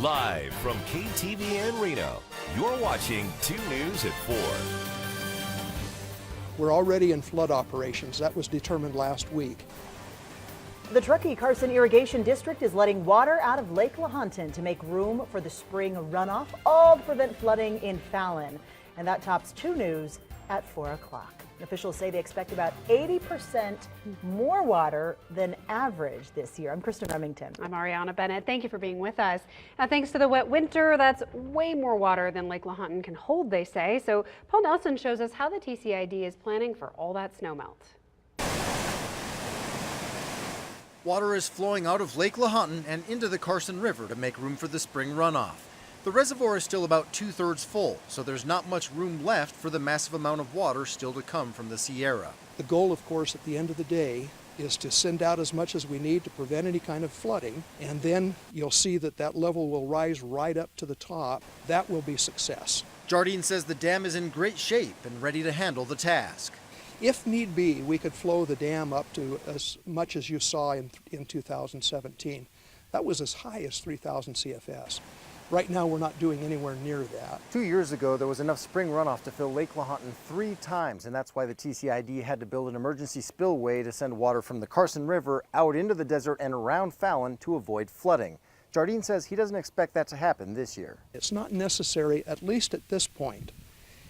Live from KTVN Reno, you're watching 2 News at 4. We're already in flood operations. That was determined last week. The Truckee-Carson Irrigation District is letting water out of Lake Lahontan to make room for the spring runoff, all to prevent flooding in Fallon. And that tops 2 News at 4 o'clock. Officials say they expect about 80% more water than average this year. I'm Kristen Remington. I'm Ariana Bennett. Thank you for being with us. Now, thanks to the wet winter, that's way more water than Lake Lahontan can hold, they say. So Paul Nelson shows us how the TCID is planning for all that snowmelt. Water is flowing out of Lake Lahontan and into the Carson River to make room for the spring runoff. The reservoir is still about 2/3 full, so there's not much room left for the massive amount of water still to come from the Sierra. The goal, of course, at the end of the day is to send out as much as we need to prevent any kind of flooding, and then you'll see that that level will rise right up to the top. That will be success. Jardine says the dam is in great shape and ready to handle the task. If need be, we could flow the dam up to as much as you saw in 2017. That was as high as 3,000 CFS. Right now, we're not doing anywhere near that. 2 years ago, there was enough spring runoff to fill Lake Lahontan 3 times, and that's why the TCID had to build an emergency spillway to send water from the Carson River out into the desert and around Fallon to avoid flooding. Jardine says he doesn't expect that to happen this year. It's not necessary, at least at this point.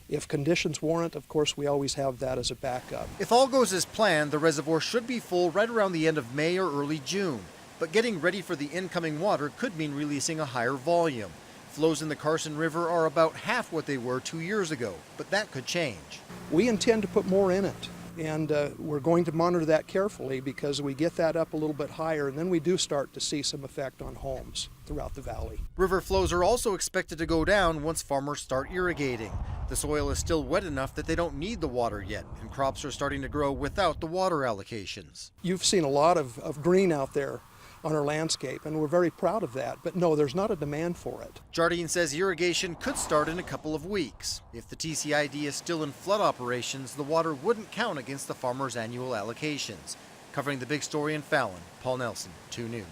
If conditions warrant, of course, we always have that as a backup. If all goes as planned, the reservoir should be full right around the end of May or early June. But getting ready for the incoming water could mean releasing a higher volume. Flows in the Carson River are about half what they were 2 years ago, but that could change. We intend to put more in it, and we're going to monitor that carefully because we get that up a little bit higher, and then we do start to see some effect on homes throughout the valley. River flows are also expected to go down once farmers start irrigating. The soil is still wet enough that they don't need the water yet, and crops are starting to grow without the water allocations. You've seen a lot of green out there on our landscape, and we're very proud of that, but no, there's not a demand for it. Jardine says irrigation could start in a couple of weeks. If the TCID is still in flood operations, the water wouldn't count against the farmers' annual allocations. Covering the big story in Fallon, Paul Nelson, 2 News.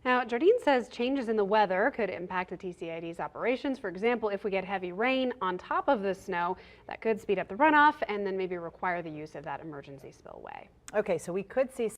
Now, Jardine says changes in the weather could impact the TCID's operations. For example, if we get heavy rain on top of the snow, that could speed up the runoff and then maybe require the use of that emergency spillway. Okay, so we could see